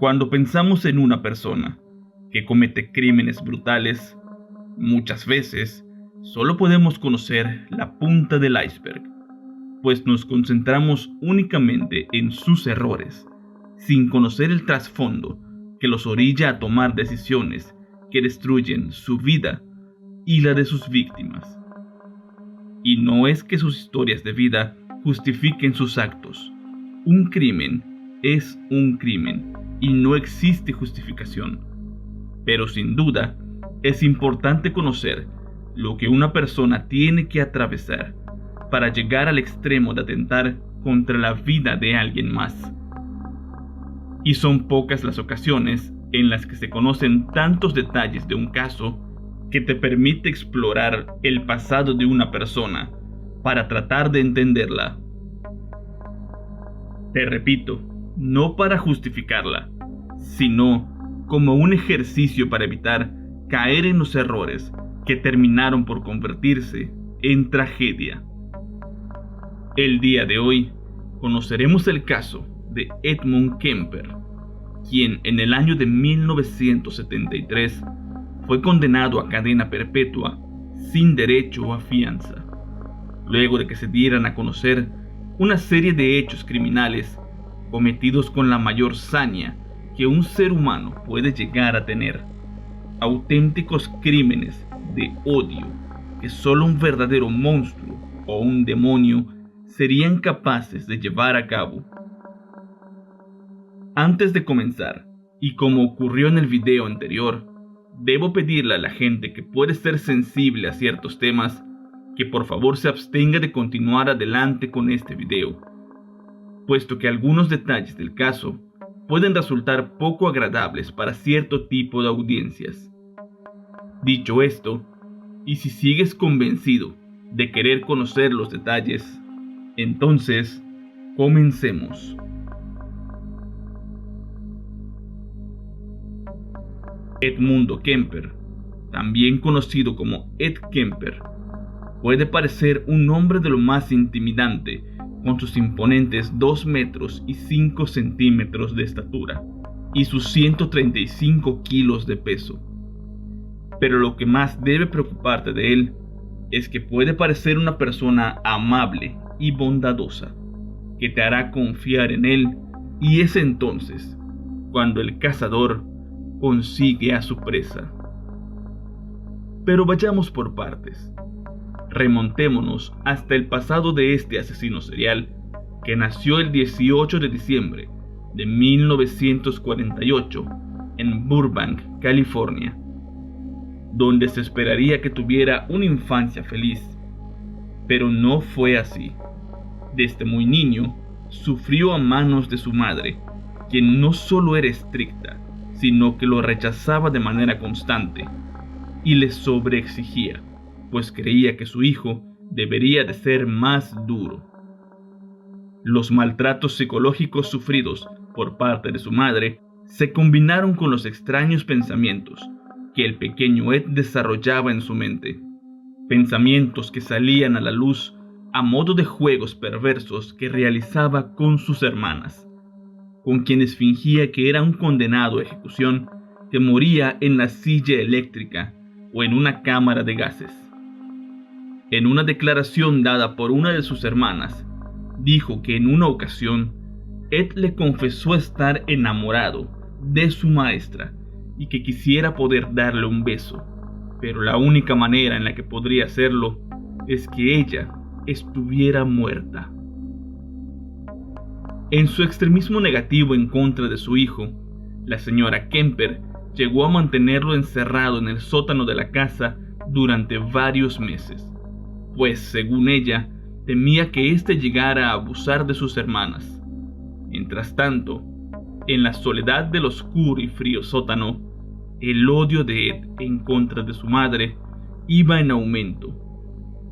Cuando pensamos en una persona que comete crímenes brutales, muchas veces solo podemos conocer la punta del iceberg, pues nos concentramos únicamente en sus errores, sin conocer el trasfondo que los orilla a tomar decisiones que destruyen su vida y la de sus víctimas. Y no es que sus historias de vida justifiquen sus actos. Un crimen es un crimen y no existe justificación. Pero sin duda, es importante conocer lo que una persona tiene que atravesar para llegar al extremo de atentar contra la vida de alguien más. Y son pocas las ocasiones en las que se conocen tantos detalles de un caso que te permite explorar el pasado de una persona para tratar de entenderla. Te repito, no para justificarla, sino como un ejercicio para evitar caer en los errores que terminaron por convertirse en tragedia. El día de hoy conoceremos el caso de Edmund Kemper, quien en el año de 1973 fue condenado a cadena perpetua sin derecho a fianza, luego de que se dieran a conocer una serie de hechos criminales cometidos con la mayor saña que un ser humano puede llegar a tener, auténticos crímenes de odio que solo un verdadero monstruo o un demonio serían capaces de llevar a cabo. Antes de comenzar, y como ocurrió en el video anterior, debo pedirle a la gente que puede ser sensible a ciertos temas que por favor se abstenga de continuar adelante con este video, puesto que algunos detalles del caso pueden resultar poco agradables para cierto tipo de audiencias. Dicho esto, y si sigues convencido de querer conocer los detalles, entonces comencemos. Edmundo Kemper, también conocido como Ed Kemper, puede parecer un hombre de lo más intimidante con sus imponentes 2 metros y 5 centímetros de estatura y sus 135 kilos de peso. Pero lo que más debe preocuparte de él es que puede parecer una persona amable y bondadosa, que te hará confiar en él, y es entonces cuando el cazador consigue a su presa. Pero vayamos por partes. Remontémonos hasta el pasado de este asesino serial, que nació el 18 de diciembre de 1948 en Burbank, California, donde se esperaría que tuviera una infancia feliz. Pero no fue así. Desde muy niño, sufrió a manos de su madre, quien no solo era estricta, sino que lo rechazaba de manera constante y le sobreexigía, pues creía que su hijo debería de ser más duro. Los maltratos psicológicos sufridos por parte de su madre se combinaron con los extraños pensamientos que el pequeño Ed desarrollaba en su mente, pensamientos que salían a la luz a modo de juegos perversos que realizaba con sus hermanas, con quienes fingía que era un condenado a ejecución que moría en la silla eléctrica o en una cámara de gases. En una declaración dada por una de sus hermanas, dijo que en una ocasión Ed le confesó estar enamorado de su maestra y que quisiera poder darle un beso, pero la única manera en la que podría hacerlo es que ella estuviera muerta. En su extremismo negativo en contra de su hijo, la señora Kemper llegó a mantenerlo encerrado en el sótano de la casa durante varios meses, pues según ella, temía que éste llegara a abusar de sus hermanas. Mientras tanto, en la soledad del oscuro y frío sótano, el odio de Ed en contra de su madre iba en aumento.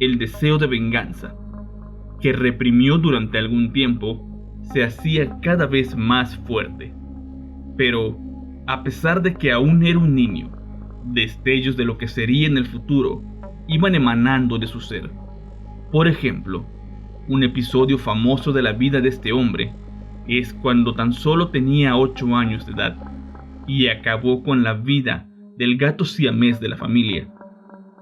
El deseo de venganza, que reprimió durante algún tiempo, se hacía cada vez más fuerte. Pero, a pesar de que aún era un niño, destellos de lo que sería en el futuro iban emanando de su ser. Por ejemplo, un episodio famoso de la vida de este hombre es cuando tan solo tenía 8 años de edad y acabó con la vida del gato siamés de la familia.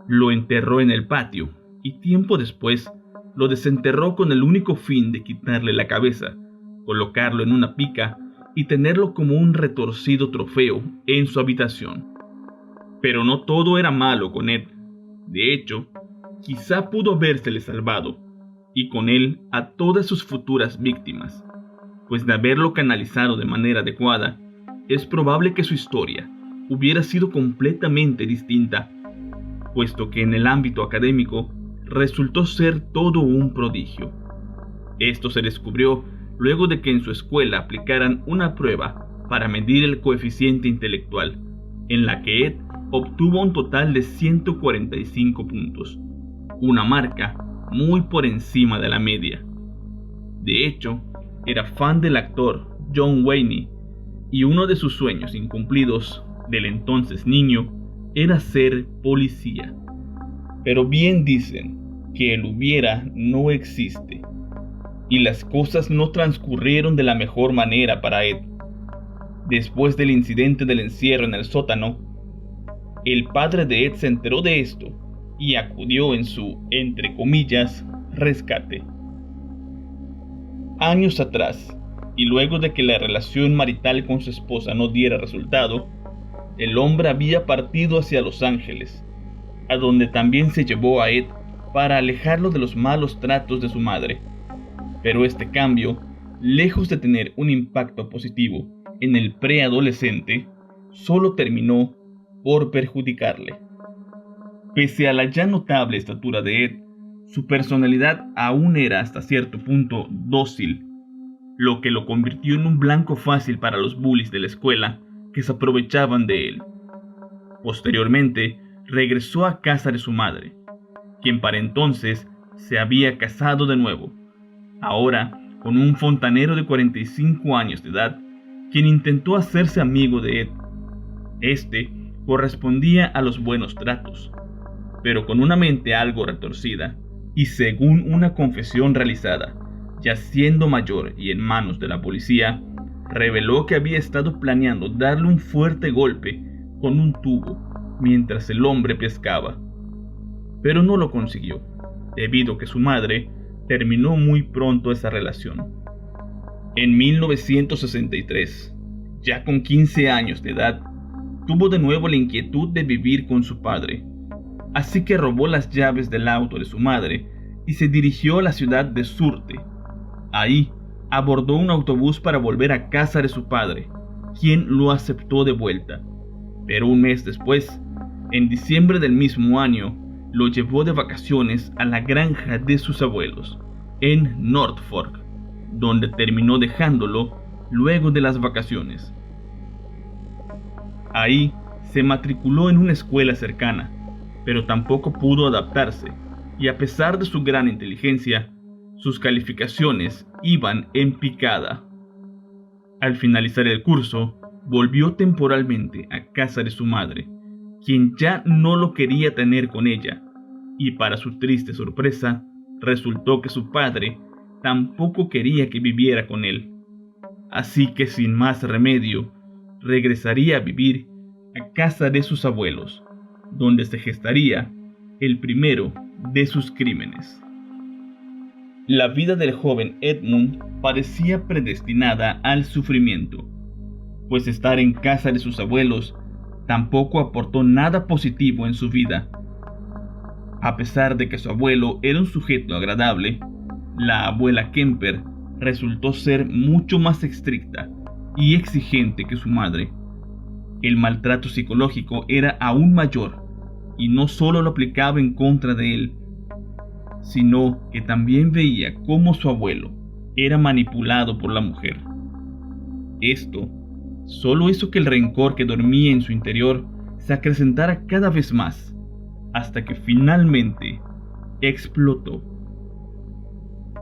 Lo enterró en el patio y tiempo después lo desenterró con el único fin de quitarle la cabeza, colocarlo en una pica y tenerlo como un retorcido trofeo en su habitación. Pero no todo era malo con Ed. De hecho, quizá pudo habérsele salvado, y con él a todas sus futuras víctimas, pues de haberlo canalizado de manera adecuada, es probable que su historia hubiera sido completamente distinta, puesto que en el ámbito académico resultó ser todo un prodigio. Esto se descubrió luego de que en su escuela aplicaran una prueba para medir el coeficiente intelectual, en la que Ed obtuvo un total de 145 puntos, una marca muy por encima de la media. De hecho, era fan del actor John Wayne, y uno de sus sueños incumplidos del entonces niño era ser policía. Pero bien dicen que el hubiera no existe, y las cosas no transcurrieron de la mejor manera para Ed. Después del incidente del encierro en el sótano, el padre de Ed se enteró de esto y acudió en su, entre comillas, rescate. Años atrás, y luego de que la relación marital con su esposa no diera resultado, el hombre había partido hacia Los Ángeles, a donde también se llevó a Ed para alejarlo de los malos tratos de su madre. Pero este cambio, lejos de tener un impacto positivo en el preadolescente, solo terminó por perjudicarle. Pese a la ya notable estatura de Ed, su personalidad aún era hasta cierto punto dócil, lo que lo convirtió en un blanco fácil para los bullies de la escuela que se aprovechaban de él. Posteriormente, regresó a casa de su madre, quien para entonces se había casado de nuevo, ahora con un fontanero de 45 años de edad, quien intentó hacerse amigo de Ed. Este correspondía a los buenos tratos, pero con una mente algo retorcida, y según una confesión realizada, ya siendo mayor y en manos de la policía, reveló que había estado planeando darle un fuerte golpe con un tubo mientras el hombre pescaba, pero no lo consiguió, debido a que su madre terminó muy pronto esa relación. En 1963, ya con 15 años de edad, tuvo de nuevo la inquietud de vivir con su padre, así que robó las llaves del auto de su madre y se dirigió a la ciudad de Surte. Ahí abordó un autobús para volver a casa de su padre, quien lo aceptó de vuelta. Pero un mes después, en diciembre del mismo año, lo llevó de vacaciones a la granja de sus abuelos, en Norfolk, donde terminó dejándolo luego de las vacaciones. Ahí se matriculó en una escuela cercana, pero tampoco pudo adaptarse, y a pesar de su gran inteligencia, sus calificaciones iban en picada. Al finalizar el curso, volvió temporalmente a casa de su madre, quien ya no lo quería tener con ella, y para su triste sorpresa, resultó que su padre tampoco quería que viviera con él. Así que sin más remedio, regresaría a vivir a casa de sus abuelos, donde se gestaría el primero de sus crímenes. La vida del joven Edmund parecía predestinada al sufrimiento, pues estar en casa de sus abuelos tampoco aportó nada positivo en su vida. A pesar de que su abuelo era un sujeto agradable, la abuela Kemper resultó ser mucho más estricta y exigente que su madre. El maltrato psicológico era aún mayor, y no solo lo aplicaba en contra de él, sino que también veía cómo su abuelo era manipulado por la mujer. Esto solo hizo que el rencor que dormía en su interior se acrecentara cada vez más, hasta que finalmente explotó.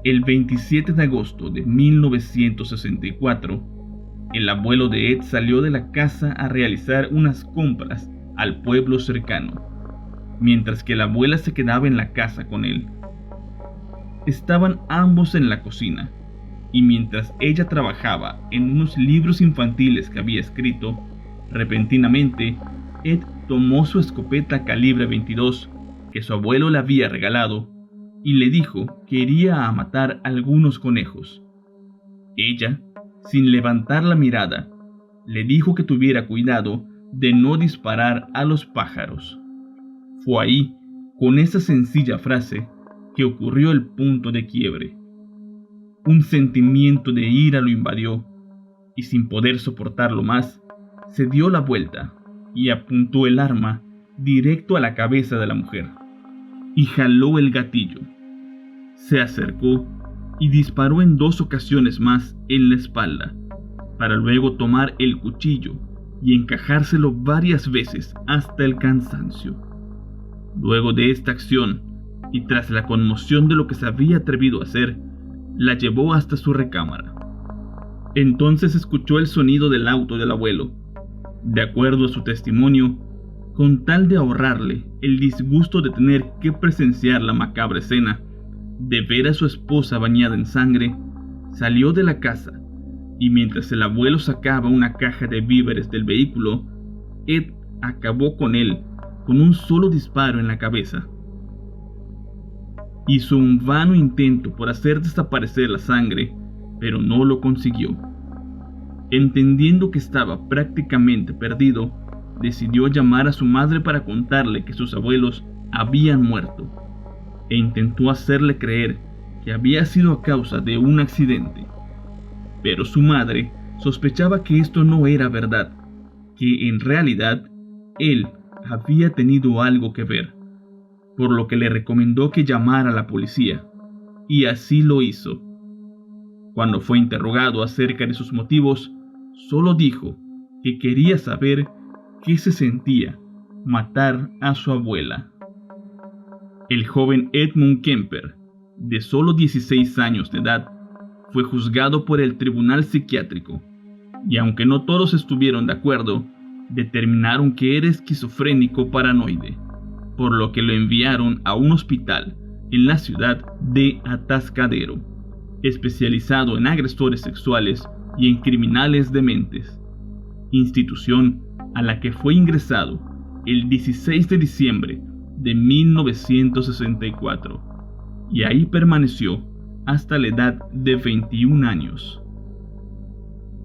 El 27 de agosto de 1964, el abuelo de Ed salió de la casa a realizar unas compras al pueblo cercano, mientras que la abuela se quedaba en la casa con él. Estaban ambos en la cocina, y mientras ella trabajaba en unos libros infantiles que había escrito, repentinamente Ed tomó su escopeta calibre 22 que su abuelo le había regalado y le dijo que iría a matar algunos conejos. Ella, sin levantar la mirada, le dijo que tuviera cuidado de no disparar a los pájaros. Fue ahí, con esa sencilla frase, que ocurrió el punto de quiebre. Un sentimiento de ira lo invadió, y sin poder soportarlo más, se dio la vuelta y apuntó el arma directo a la cabeza de la mujer, y jaló el gatillo. Se acercó y disparó en 2 ocasiones más en la espalda, para luego tomar el cuchillo y encajárselo varias veces hasta el cansancio. Luego de esta acción, y tras la conmoción de lo que se había atrevido a hacer, la llevó hasta su recámara. Entonces escuchó el sonido del auto del abuelo. De acuerdo a su testimonio, con tal de ahorrarle el disgusto de tener que presenciar la macabra escena de ver a su esposa bañada en sangre, salió de la casa y mientras el abuelo sacaba una caja de víveres del vehículo, Ed acabó con él con un solo disparo en la cabeza. Hizo un vano intento por hacer desaparecer la sangre, pero no lo consiguió. Entendiendo que estaba prácticamente perdido, decidió llamar a su madre para contarle que sus abuelos habían muerto, e intentó hacerle creer que había sido a causa de un accidente. Pero su madre sospechaba que esto no era verdad, que en realidad él había tenido algo que ver, por lo que le recomendó que llamara a la policía, y así lo hizo. Cuando fue interrogado acerca de sus motivos, solo dijo que quería saber qué se sentía matar a su abuela. El joven Edmund Kemper, de solo 16 años de edad, fue juzgado por el tribunal psiquiátrico, y aunque no todos estuvieron de acuerdo, determinaron que era esquizofrénico paranoide, por lo que lo enviaron a un hospital en la ciudad de Atascadero, especializado en agresores sexuales y en criminales dementes, institución a la que fue ingresado el 16 de diciembre de 1964, y ahí permaneció hasta la edad de 21 años.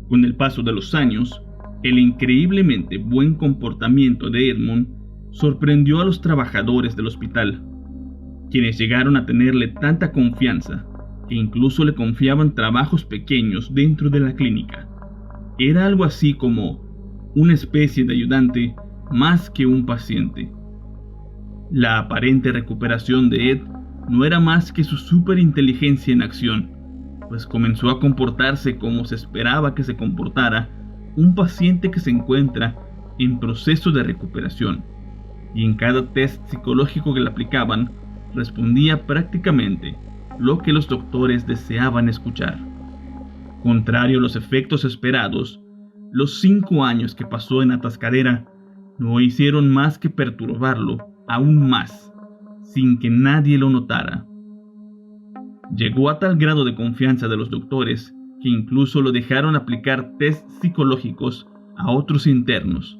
Con el paso de los años, el increíblemente buen comportamiento de Edmund sorprendió a los trabajadores del hospital, quienes llegaron a tenerle tanta confianza que incluso le confiaban trabajos pequeños dentro de la clínica. Era algo así como una especie de ayudante más que un paciente. La aparente recuperación de Ed no era más que su superinteligencia en acción, pues comenzó a comportarse como se esperaba que se comportara un paciente que se encuentra en proceso de recuperación, y en cada test psicológico que le aplicaban, respondía prácticamente lo que los doctores deseaban escuchar. Contrario a los efectos esperados, los 5 años que pasó en Atascadero no hicieron más que perturbarlo aún más, sin que nadie lo notara. Llegó a tal grado de confianza de los doctores que incluso lo dejaron aplicar test psicológicos a otros internos.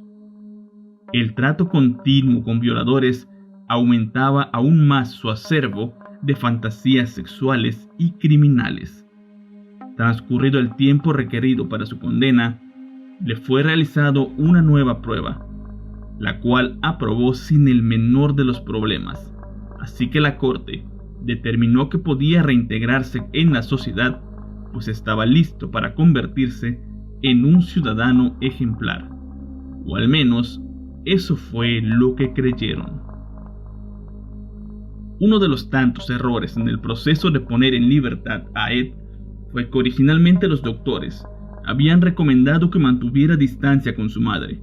El trato continuo con violadores aumentaba aún más su acervo de fantasías sexuales y criminales. Transcurrido el tiempo requerido para su condena, le fue realizado una nueva prueba, la cual aprobó sin el menor de los problemas, así que la corte determinó que podía reintegrarse en la sociedad, pues estaba listo para convertirse en un ciudadano ejemplar, o al menos eso fue lo que creyeron. Uno de los tantos errores en el proceso de poner en libertad a Ed fue que originalmente los doctores habían recomendado que mantuviera distancia con su madre,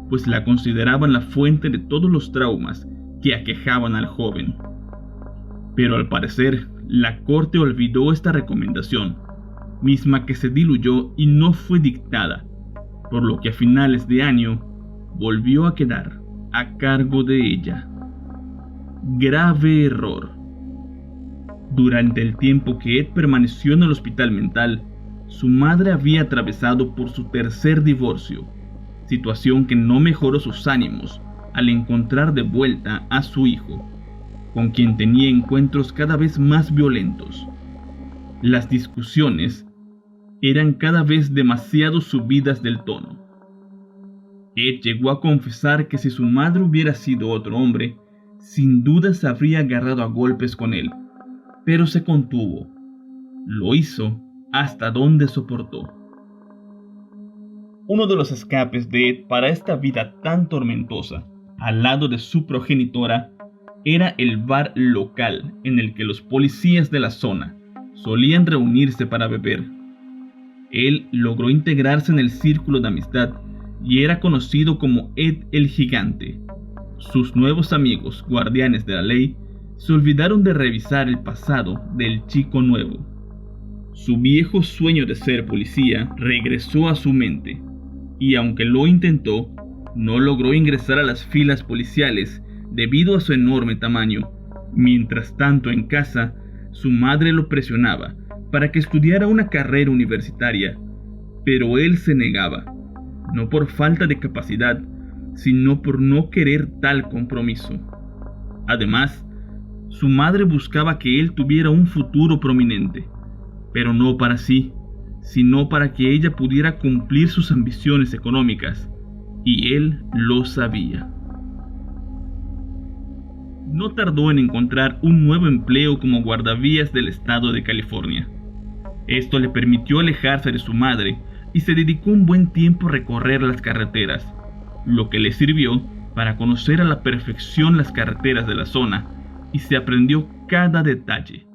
pues la consideraban la fuente de todos los traumas que aquejaban al joven. Pero al parecer, la corte olvidó esta recomendación, misma que se diluyó y no fue dictada, por lo que a finales de año volvió a quedar a cargo de ella. Grave error. Durante el tiempo que Ed permaneció en el hospital mental, su madre había atravesado por su tercer divorcio, situación que no mejoró sus ánimos al encontrar de vuelta a su hijo, con quien tenía encuentros cada vez más violentos. Las discusiones eran cada vez demasiado subidas del tono. Ed llegó a confesar que si su madre hubiera sido otro hombre, sin duda se habría agarrado a golpes con él, pero se contuvo. Lo hizo hasta donde soportó. Uno de los escapes de Ed para esta vida tan tormentosa, al lado de su progenitora, era el bar local en el que los policías de la zona solían reunirse para beber. Él logró integrarse en el círculo de amistad y era conocido como Ed el Gigante. Sus nuevos amigos, guardianes de la ley, se olvidaron de revisar el pasado del chico nuevo. Su viejo sueño de ser policía regresó a su mente, y aunque lo intentó, no logró ingresar a las filas policiales debido a su enorme tamaño. Mientras tanto, en casa, su madre lo presionaba para que estudiara una carrera universitaria, pero él se negaba, no por falta de capacidad, sino por no querer tal compromiso. Además, su madre buscaba que él tuviera un futuro prominente, pero no para sí, sino para que ella pudiera cumplir sus ambiciones económicas, y él lo sabía. No tardó en encontrar un nuevo empleo como guardavías del estado de California. Esto le permitió alejarse de su madre y se dedicó un buen tiempo a recorrer las carreteras, lo que le sirvió para conocer a la perfección las carreteras de la zona y se aprendió cada detalle.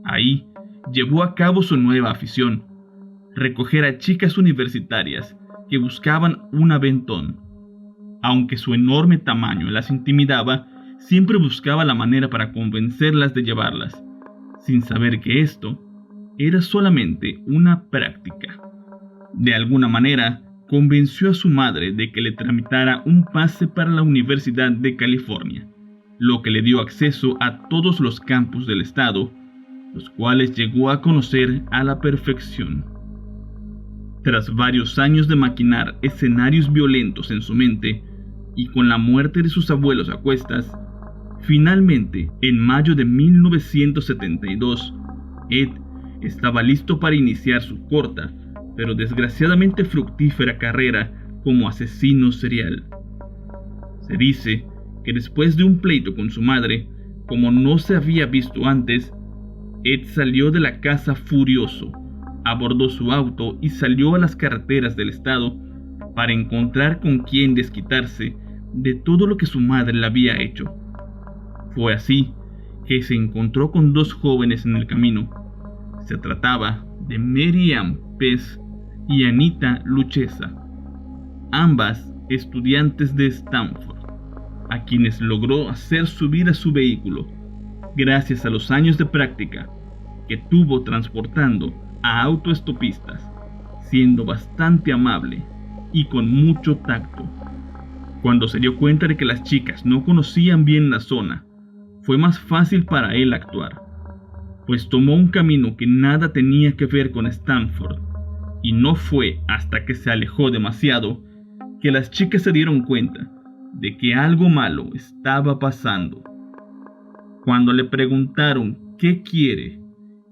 Ahí llevó a cabo su nueva afición: recoger a chicas universitarias que buscaban un aventón. Aunque su enorme tamaño las intimidaba, siempre buscaba la manera para convencerlas de llevarlas, sin saber que esto era solamente una práctica. De alguna manera, convenció a su madre de que le tramitara un pase para la Universidad de California, lo que le dio acceso a todos los campus del estado, los cuales llegó a conocer a la perfección. Tras varios años de maquinar escenarios violentos en su mente, y con la muerte de sus abuelos a cuestas, finalmente, en mayo de 1972, Ed estaba listo para iniciar su corta, pero desgraciadamente fructífera carrera como asesino serial. Se dice que después de un pleito con su madre, como no se había visto antes, Ed salió de la casa furioso, abordó su auto y salió a las carreteras del estado para encontrar con quién desquitarse de todo lo que su madre le había hecho. Fue así que se encontró con dos jóvenes en el camino. Se trataba de Mary Ann Pez y Anita Luchesa, ambas estudiantes de Stanford, a quienes logró hacer subir a su vehículo gracias a los años de práctica que tuvo transportando a autoestopistas, siendo bastante amable y con mucho tacto. Cuando se dio cuenta de que las chicas no conocían bien la zona, fue más fácil para él actuar, pues tomó un camino que nada tenía que ver con Stanford, y no fue hasta que se alejó demasiado que las chicas se dieron cuenta de que algo malo estaba pasando. Cuando le preguntaron qué quiere,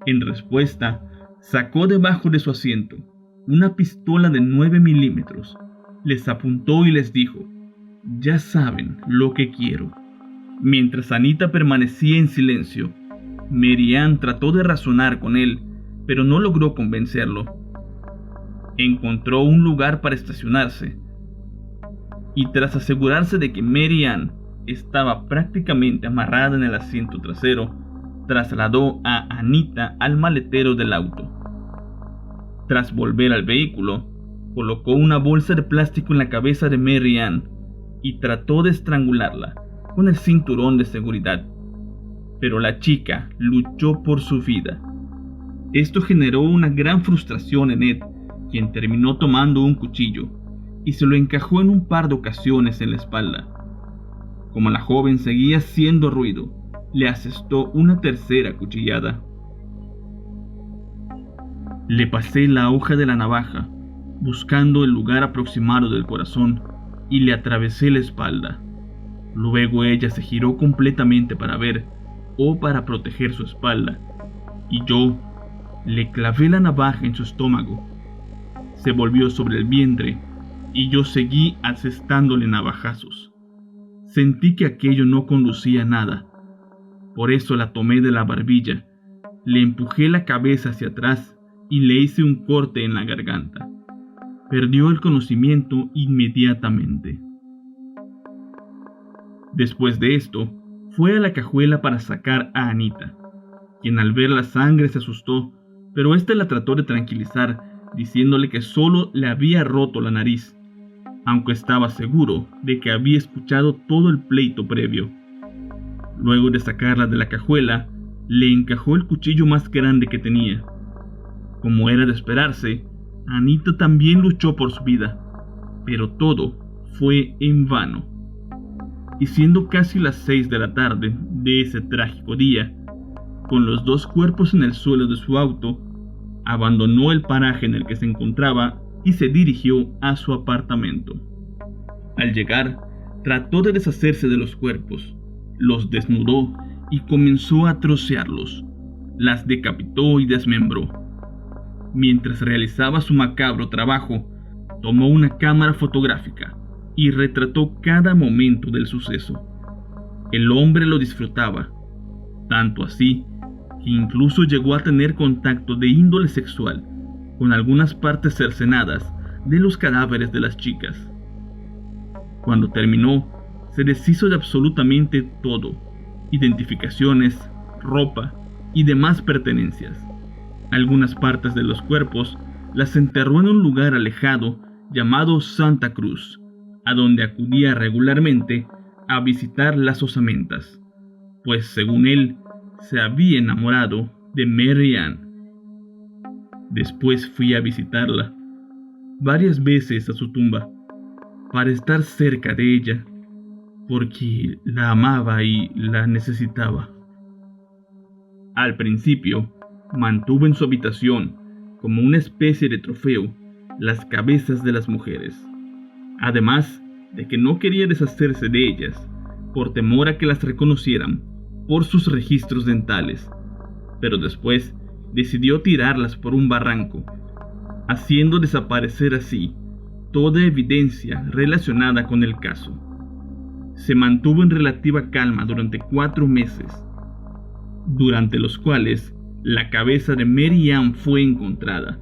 en respuesta, sacó debajo de su asiento una pistola de 9 milímetros, les apuntó y les dijo: «Ya saben lo que quiero». Mientras Anita permanecía en silencio, Mary Ann trató de razonar con él, pero no logró convencerlo. Encontró un lugar para estacionarse, y tras asegurarse de que Mary Ann estaba prácticamente amarrada en el asiento trasero, trasladó a Anita al maletero del auto. Tras volver al vehículo, colocó una bolsa de plástico en la cabeza de Mary Ann y trató de estrangularla con el cinturón de seguridad, pero la chica luchó por su vida. Esto generó una gran frustración en Ed, quien terminó tomando un cuchillo y se lo encajó en un par de ocasiones en la espalda. Como la joven seguía haciendo ruido, le asestó una tercera cuchillada. Le pasé la hoja de la navaja, buscando el lugar aproximado del corazón, y le atravesé la espalda. Luego ella se giró completamente para ver, o para proteger su espalda, y yo le clavé la navaja en su estómago. Se volvió sobre el vientre, y yo seguí asestándole navajazos. Sentí que aquello no conducía a nada. Por eso la tomé de la barbilla, le empujé la cabeza hacia atrás y le hice un corte en la garganta. Perdió el conocimiento inmediatamente. Después de esto, fue a la cajuela para sacar a Anita, quien al ver la sangre se asustó, pero ésta la trató de tranquilizar, diciéndole que solo le había roto la nariz, aunque estaba seguro de que había escuchado todo el pleito previo. Luego de sacarla de la cajuela, le encajó el cuchillo más grande que tenía. Como era de esperarse, Anita también luchó por su vida, pero todo fue en vano. Y siendo casi las 6 de la tarde de ese trágico día, con los 2 cuerpos en el suelo de su auto, abandonó el paraje en el que se encontraba y se dirigió a su apartamento. Al llegar, trató de deshacerse de los cuerpos, los desnudó y comenzó a trocearlos. Las decapitó y desmembró. Mientras realizaba su macabro trabajo, tomó una cámara fotográfica y retrató cada momento del suceso. El hombre lo disfrutaba, tanto así que incluso llegó a tener contacto de índole sexual con algunas partes cercenadas de los cadáveres de las chicas. Cuando terminó, se deshizo de absolutamente todo: identificaciones, ropa y demás pertenencias. Algunas partes de los cuerpos las enterró en un lugar alejado llamado Santa Cruz, a donde acudía regularmente a visitar las osamentas, pues según él, se había enamorado de Mary Ann. Después fui a visitarla varias veces a su tumba, para estar cerca de ella, porque la amaba y la necesitaba. Al principio, mantuvo en su habitación, como una especie de trofeo, las cabezas de las mujeres, además de que no quería deshacerse de ellas, por temor a que las reconocieran por sus registros dentales, pero después decidió tirarlas por un barranco, haciendo desaparecer así toda evidencia relacionada con el caso. Se mantuvo en relativa calma durante 4 meses, durante los cuales la cabeza de Mary Ann fue encontrada,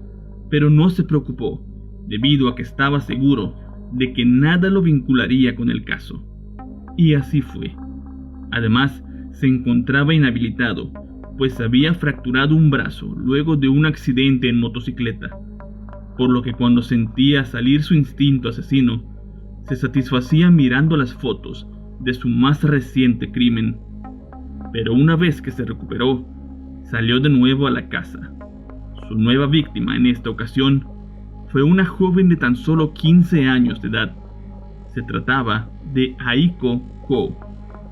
pero no se preocupó, debido a que estaba seguro de que nada lo vincularía con el caso. Y así fue. Además, se encontraba inhabilitado, pues había fracturado un brazo luego de un accidente en motocicleta, por lo que cuando sentía salir su instinto asesino, se satisfacía mirando las fotos de su más reciente crimen. Pero una vez que se recuperó, salió de nuevo a la casa. Su nueva víctima en esta ocasión fue una joven de tan solo 15 años de edad. Se trataba de Aiko Ko,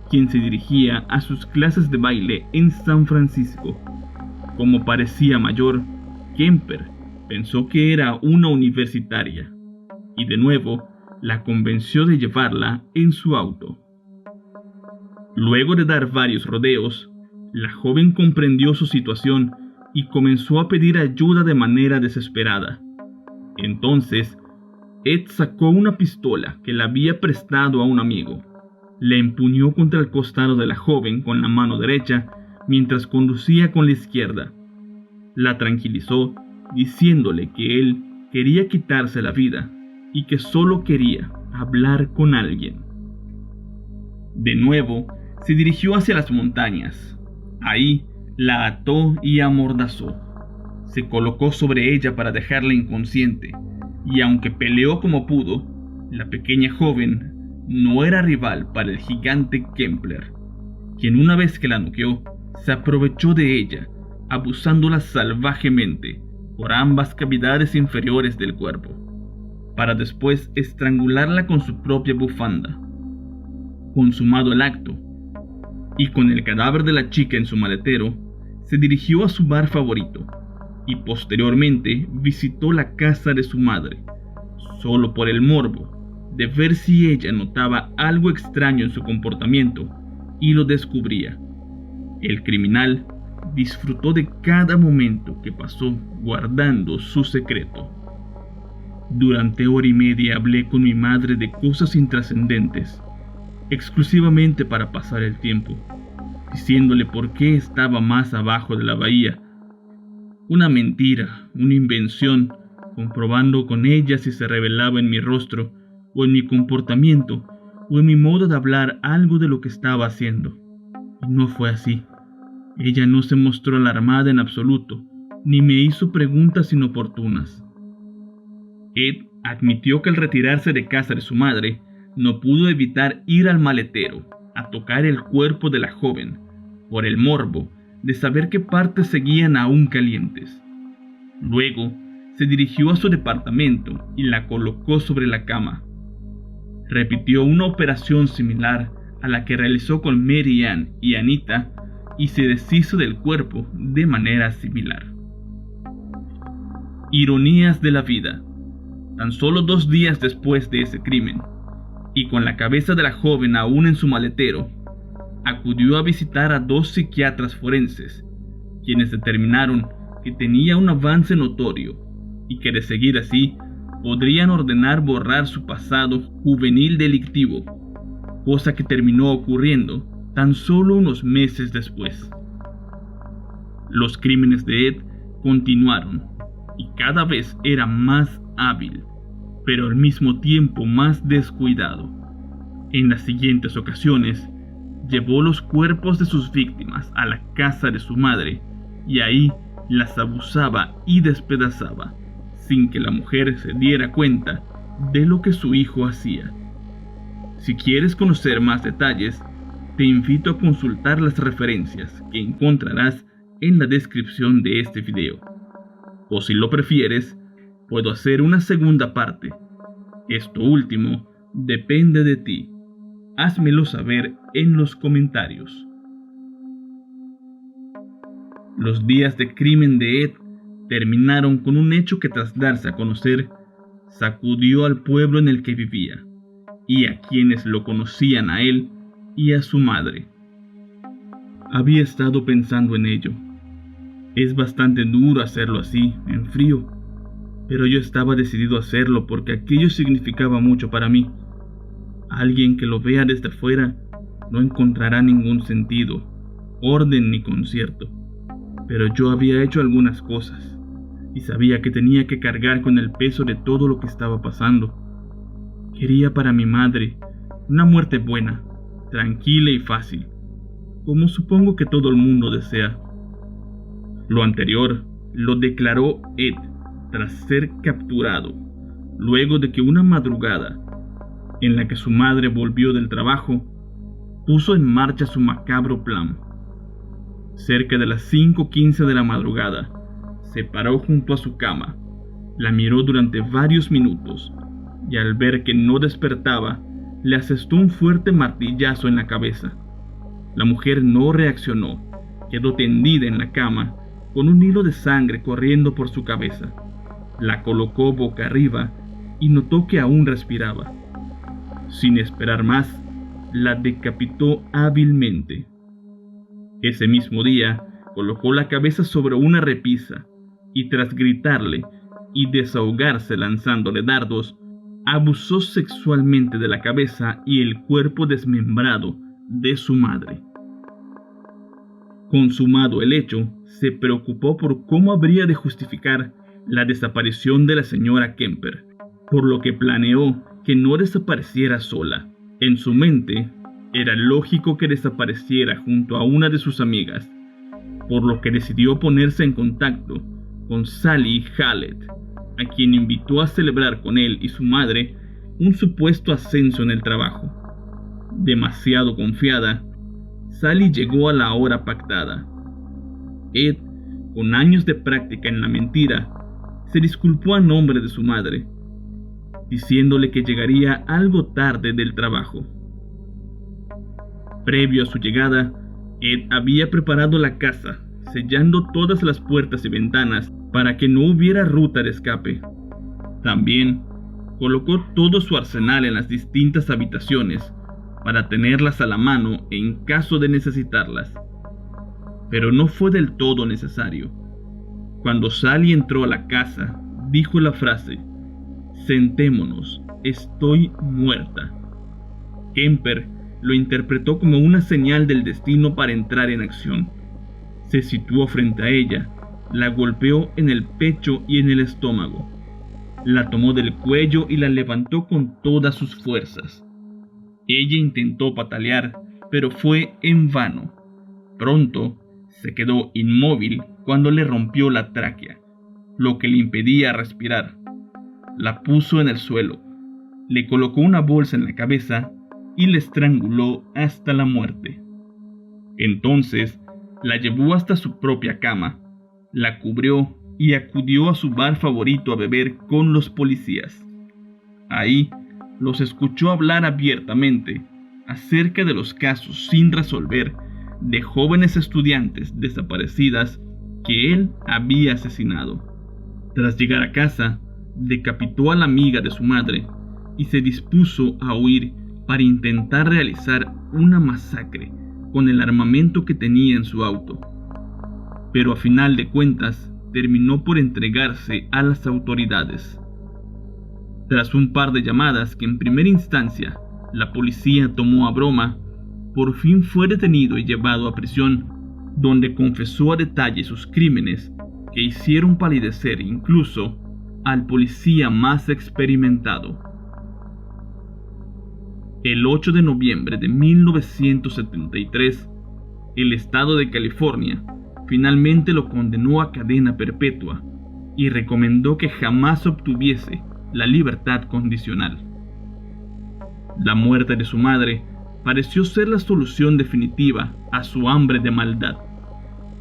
quien se dirigía a sus clases de baile en San Francisco. Como parecía mayor, Kemper pensó que era una universitaria, y de nuevo la convenció de llevarla en su auto. Luego de dar varios rodeos, la joven comprendió su situación y comenzó a pedir ayuda de manera desesperada. Entonces, Ed sacó una pistola que le había prestado a un amigo. La empuñó contra el costado de la joven con la mano derecha mientras conducía con la izquierda. La tranquilizó diciéndole que él quería quitarse la vida y que solo quería hablar con alguien. De nuevo, se dirigió hacia las montañas. Ahí la ató y amordazó. Se colocó sobre ella para dejarla inconsciente, y aunque peleó como pudo, la pequeña joven no era rival para el gigante Kempler, quien una vez que la noqueó, se aprovechó de ella, abusándola salvajemente por ambas cavidades inferiores del cuerpo, para después estrangularla con su propia bufanda. Consumado el acto, y con el cadáver de la chica en su maletero, se dirigió a su bar favorito, y posteriormente visitó la casa de su madre, solo por el morbo de ver si ella notaba algo extraño en su comportamiento y lo descubría. El criminal disfrutó de cada momento que pasó guardando su secreto. Durante hora y media hablé con mi madre de cosas intrascendentes, exclusivamente para pasar el tiempo, diciéndole por qué estaba más abajo de la bahía. Una mentira, una invención, comprobando con ella si se revelaba en mi rostro, o en mi comportamiento, o en mi modo de hablar algo de lo que estaba haciendo. Y no fue así. Ella no se mostró alarmada en absoluto, ni me hizo preguntas inoportunas. Ed admitió que al retirarse de casa de su madre, no pudo evitar ir al maletero a tocar el cuerpo de la joven, por el morbo de saber qué partes seguían aún calientes. Luego, se dirigió a su departamento y la colocó sobre la cama. Repitió una operación similar a la que realizó con Mary Ann y Anita y se deshizo del cuerpo de manera similar. Ironías de la vida. Tan solo 2 días después de ese crimen, y con la cabeza de la joven aún en su maletero, acudió a visitar a 2 psiquiatras forenses, quienes determinaron que tenía un avance notorio y que de seguir así podrían ordenar borrar su pasado juvenil delictivo, cosa que terminó ocurriendo tan solo unos meses después. Los crímenes de Ed continuaron y cada vez era más hábil, pero al mismo tiempo más descuidado. En las siguientes ocasiones, llevó los cuerpos de sus víctimas a la casa de su madre y ahí las abusaba y despedazaba, sin que la mujer se diera cuenta de lo que su hijo hacía. Si quieres conocer más detalles, te invito a consultar las referencias que encontrarás en la descripción de este video. O si lo prefieres, puedo hacer una segunda parte. Esto último depende de ti. Házmelo saber en los comentarios. Los días de crimen de Ed terminaron con un hecho que, tras darse a conocer, sacudió al pueblo en el que vivía y a quienes lo conocían a él y a su madre. Había estado pensando en ello. Es bastante duro hacerlo así, en frío, pero yo estaba decidido a hacerlo porque aquello significaba mucho para mí. Alguien que lo vea desde afuera no encontrará ningún sentido, orden ni concierto, pero yo había hecho algunas cosas y sabía que tenía que cargar con el peso de todo lo que estaba pasando. Quería para mi madre una muerte buena, tranquila y fácil, como supongo que todo el mundo desea. Lo anterior lo declaró Ed tras ser capturado, luego de que una madrugada, en la que su madre volvió del trabajo, puso en marcha su macabro plan. Cerca de las 5:15 de la madrugada, se paró junto a su cama, la miró durante varios minutos y al ver que no despertaba, le asestó un fuerte martillazo en la cabeza. La mujer no reaccionó, quedó tendida en la cama con un hilo de sangre corriendo por su cabeza. La colocó boca arriba y notó que aún respiraba. Sin esperar más, la decapitó hábilmente. Ese mismo día, colocó la cabeza sobre una repisa y tras gritarle y desahogarse lanzándole dardos, abusó sexualmente de la cabeza y el cuerpo desmembrado de su madre. Consumado el hecho, se preocupó por cómo habría de justificar la desaparición de la señora Kemper, por lo que planeó que no desapareciera sola. En su mente, era lógico que desapareciera junto a una de sus amigas, por lo que decidió ponerse en contacto con Sally Hallett, a quien invitó a celebrar con él y su madre un supuesto ascenso en el trabajo. Demasiado confiada, Sally llegó a la hora pactada. Ed, con años de práctica en la mentira, se disculpó a nombre de su madre, diciéndole que llegaría algo tarde del trabajo. Previo a su llegada, Ed había preparado la casa, sellando todas las puertas y ventanas para que no hubiera ruta de escape. También colocó todo su arsenal en las distintas habitaciones para tenerlas a la mano en caso de necesitarlas. Pero no fue del todo necesario. Cuando Sally entró a la casa, dijo la frase: "Sentémonos, estoy muerta". Kemper lo interpretó como una señal del destino para entrar en acción. Se situó frente a ella, la golpeó en el pecho y en el estómago. La tomó del cuello y la levantó con todas sus fuerzas. Ella intentó patalear, pero fue en vano. Pronto se quedó inmóvil cuando le rompió la tráquea, lo que le impedía respirar. La puso en el suelo, le colocó una bolsa en la cabeza y la estranguló hasta la muerte. Entonces la llevó hasta su propia cama, la cubrió y acudió a su bar favorito a beber con los policías. Ahí los escuchó hablar abiertamente acerca de los casos sin resolver de jóvenes estudiantes desaparecidas que él había asesinado. Tras llegar a casa, decapitó a la amiga de su madre y se dispuso a huir para intentar realizar una masacre con el armamento que tenía en su auto. Pero a final de cuentas, terminó por entregarse a las autoridades. Tras un par de llamadas que en primera instancia la policía tomó a broma, por fin fue detenido y llevado a prisión, donde confesó a detalle sus crímenes que hicieron palidecer incluso al policía más experimentado. El 8 de noviembre de 1973, el estado de California finalmente lo condenó a cadena perpetua y recomendó que jamás obtuviese la libertad condicional. La muerte de su madre pareció ser la solución definitiva a su hambre de maldad,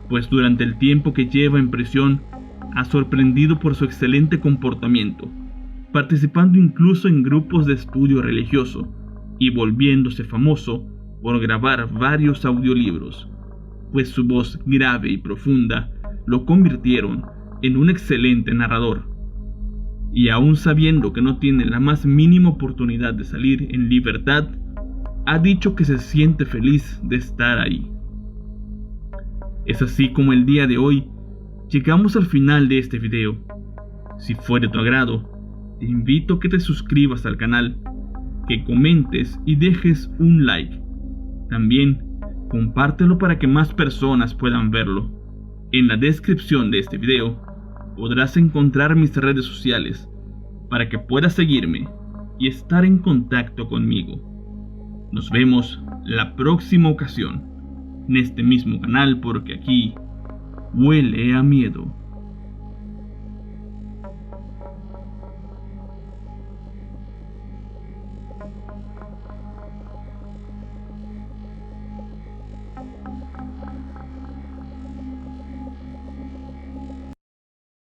pues durante el tiempo que lleva en prisión ha sorprendido por su excelente comportamiento, participando incluso en grupos de estudio religioso y volviéndose famoso por grabar varios audiolibros, pues su voz grave y profunda lo convirtieron en un excelente narrador. Y aún sabiendo que no tiene la más mínima oportunidad de salir en libertad, ha dicho que se siente feliz de estar ahí. Es así como el día de hoy llegamos al final de este video. Si fue de tu agrado, te invito a que te suscribas al canal, que comentes y dejes un like. También compártelo para que más personas puedan verlo. En la descripción de este video podrás encontrar mis redes sociales para que puedas seguirme y estar en contacto conmigo. Nos vemos la próxima ocasión en este mismo canal, porque aquí huele a miedo.